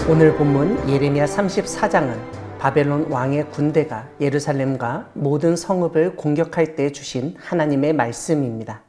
오늘 본문 예레미야 34장은 바벨론 왕의 군대가 예루살렘과 모든 성읍을 공격할 때 주신 하나님의 말씀입니다.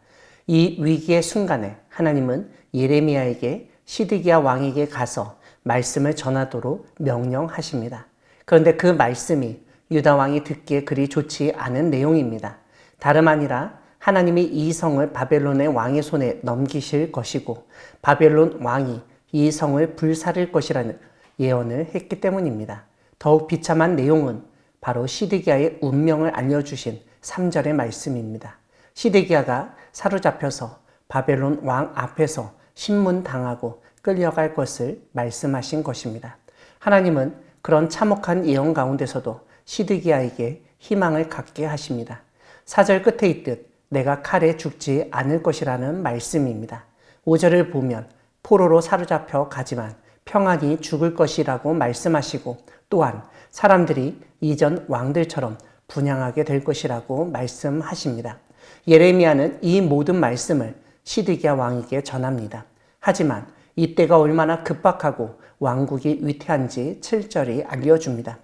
이 위기의 순간에 하나님은 예레미야에게 시드기야 왕에게 가서 말씀을 전하도록 명령하십니다. 그런데 그 말씀이 유다 왕이 듣기에 그리 좋지 않은 내용입니다. 다름 아니라 하나님이 이 성을 바벨론의 왕의 손에 넘기실 것이고 바벨론 왕이 이 성을 불사를 것이라는 예언을 했기 때문입니다. 더욱 비참한 내용은 바로 시드기야의 운명을 알려주신 3절의 말씀입니다. 시드기야가 사로잡혀서 바벨론 왕 앞에서 신문당하고 끌려갈 것을 말씀하신 것입니다. 하나님은 그런 참혹한 예언 가운데서도 시드기야에게 희망을 갖게 하십니다. 4절 끝에 있듯 내가 칼에 죽지 않을 것이라는 말씀입니다. 5절을 보면 포로로 사로잡혀 가지만 평안히 죽을 것이라고 말씀하시고 또한 사람들이 이전 왕들처럼 분향하게 될 것이라고 말씀하십니다. 예레미야는 이 모든 말씀을 시드기야 왕에게 전합니다. 하지만 이때가 얼마나 급박하고 왕국이 위태한지 7절이 알려줍니다.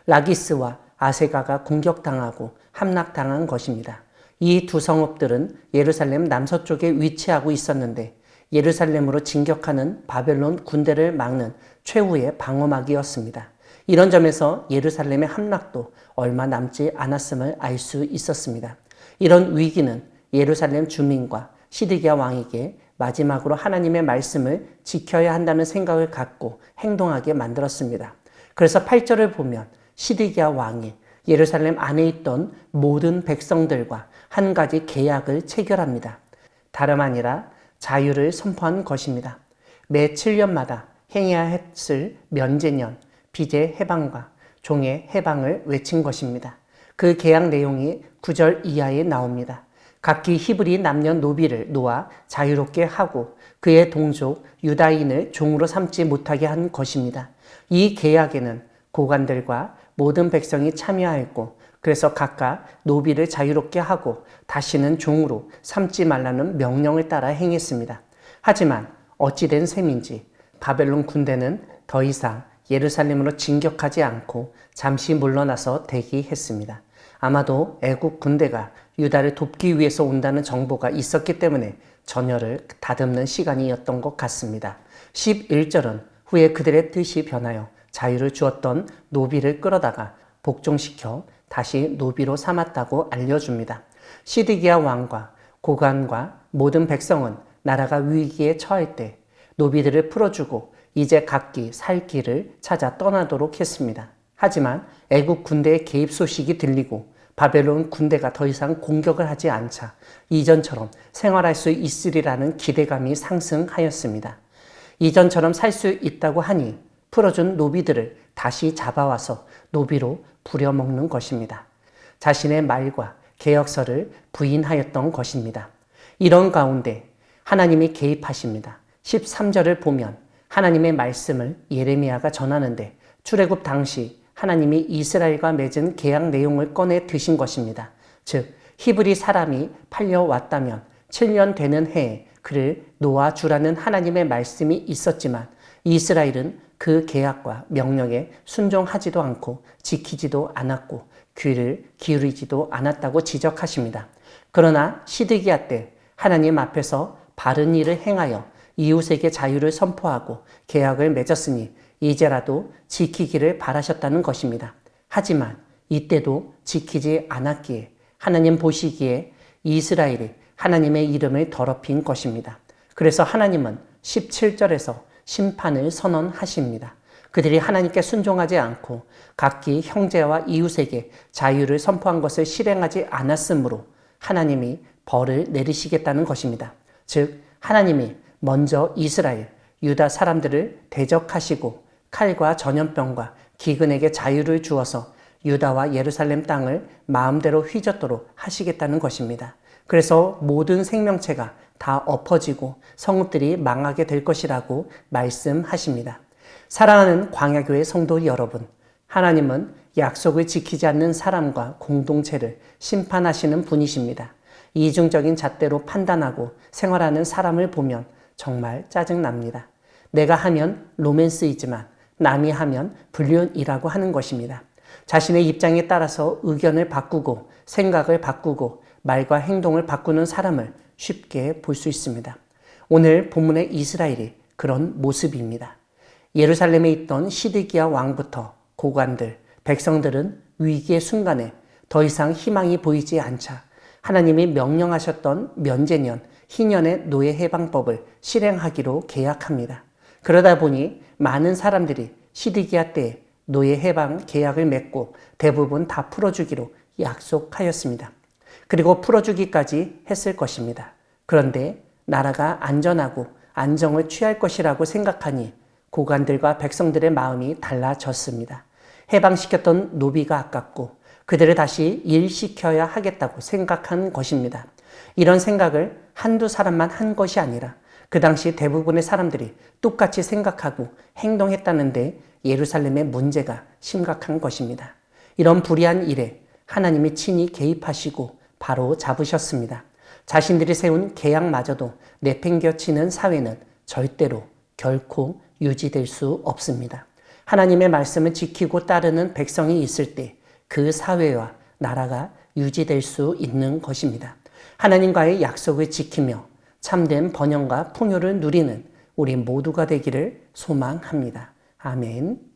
라기스와 아세가가 공격당하고 함락당한 것입니다. 이 두 성읍들은 예루살렘 남서쪽에 위치하고 있었는데 예루살렘으로 진격하는 바벨론 군대를 막는 최후의 방어막이었습니다. 이런 점에서 예루살렘의 함락도 얼마 남지 않았음을 알 수 있었습니다. 이런 위기는 예루살렘 주민과 시드기야 왕에게 마지막으로 하나님의 말씀을 지켜야 한다는 생각을 갖고 행동하게 만들었습니다. 그래서 8절을 보면 시드기야 왕이 예루살렘 안에 있던 모든 백성들과 한 가지 계약을 체결합니다. 다름 아니라 자유를 선포한 것입니다. 매 7년마다 행해야 했을 면제년, 빚의 해방과 종의 해방을 외친 것입니다. 그 계약 내용이 9절 이하에 나옵니다. 각기 히브리 남녀노비를 놓아 자유롭게 하고 그의 동족 유다인을 종으로 삼지 못하게 한 것입니다. 이 계약에는 고관들과 모든 백성이 참여하였고 그래서 각각 노비를 자유롭게 하고 다시는 종으로 삼지 말라는 명령을 따라 행했습니다. 하지만 어찌된 셈인지 바벨론 군대는 더 이상 예루살렘으로 진격하지 않고 잠시 물러나서 대기했습니다. 아마도 애국 군대가 유다를 돕기 위해서 온다는 정보가 있었기 때문에 전열을 다듬는 시간이었던 것 같습니다. 11절은 후에 그들의 뜻이 변하여 자유를 주었던 노비를 끌어다가 복종시켜 다시 노비로 삼았다고 알려줍니다. 시드기야 왕과 고관과 모든 백성은 나라가 위기에 처할 때 노비들을 풀어주고 이제 각기 살 길을 찾아 떠나도록 했습니다. 하지만 애국 군대의 개입 소식이 들리고 바벨론 군대가 더 이상 공격을 하지 않자 이전처럼 생활할 수 있으리라는 기대감이 상승하였습니다. 이전처럼 살 수 있다고 하니 풀어준 노비들을 다시 잡아와서 노비로 부려먹는 것입니다. 자신의 말과 계약서를 부인하였던 것입니다. 이런 가운데 하나님이 개입하십니다. 13절을 보면 하나님의 말씀을 예레미야가 전하는데 출애굽 당시 하나님이 이스라엘과 맺은 계약 내용을 꺼내 드신 것입니다. 즉 히브리 사람이 팔려왔다면 7년 되는 해에 그를 놓아주라는 하나님의 말씀이 있었지만 이스라엘은 그 계약과 명령에 순종하지도 않고 지키지도 않았고 귀를 기울이지도 않았다고 지적하십니다. 그러나 시드기야 때 하나님 앞에서 바른 일을 행하여 이웃에게 자유를 선포하고 계약을 맺었으니 이제라도 지키기를 바라셨다는 것입니다. 하지만 이때도 지키지 않았기에 하나님 보시기에 이스라엘이 하나님의 이름을 더럽힌 것입니다. 그래서 하나님은 17절에서 심판을 선언하십니다. 그들이 하나님께 순종하지 않고 각기 형제와 이웃에게 자유를 선포한 것을 실행하지 않았으므로 하나님이 벌을 내리시겠다는 것입니다. 즉 하나님이 먼저 이스라엘, 유다 사람들을 대적하시고 칼과 전염병과 기근에게 자유를 주어서 유다와 예루살렘 땅을 마음대로 휘젓도록 하시겠다는 것입니다. 그래서 모든 생명체가 다 엎어지고 성읍들이 망하게 될 것이라고 말씀하십니다. 사랑하는 광야교회 성도 여러분, 하나님은 약속을 지키지 않는 사람과 공동체를 심판하시는 분이십니다. 이중적인 잣대로 판단하고 생활하는 사람을 보면 정말 짜증납니다. 내가 하면 로맨스이지만 남이 하면 불륜이라고 하는 것입니다. 자신의 입장에 따라서 의견을 바꾸고 생각을 바꾸고 말과 행동을 바꾸는 사람을 쉽게 볼 수 있습니다. 오늘 본문의 이스라엘이 그런 모습입니다. 예루살렘에 있던 시드기야 왕부터 고관들, 백성들은 위기의 순간에 더 이상 희망이 보이지 않자 하나님이 명령하셨던 면제년, 희년의 노예 해방법을 실행하기로 계약합니다. 그러다 보니 많은 사람들이 시드기야 때에 노예 해방 계약을 맺고 대부분 다 풀어주기로 약속하였습니다. 그리고 풀어주기까지 했을 것입니다. 그런데 나라가 안전하고 안정을 취할 것이라고 생각하니 고관들과 백성들의 마음이 달라졌습니다. 해방시켰던 노비가 아깝고 그들을 다시 일시켜야 하겠다고 생각한 것입니다. 이런 생각을 한두 사람만 한 것이 아니라 그 당시 대부분의 사람들이 똑같이 생각하고 행동했다는데 예루살렘의 문제가 심각한 것입니다. 이런 불의한 일에 하나님이 친히 개입하시고 바로 잡으셨습니다. 자신들이 세운 계약마저도 내팽겨치는 사회는 절대로 결코 유지될 수 없습니다. 하나님의 말씀을 지키고 따르는 백성이 있을 때 그 사회와 나라가 유지될 수 있는 것입니다. 하나님과의 약속을 지키며 참된 번영과 풍요를 누리는 우리 모두가 되기를 소망합니다. 아멘.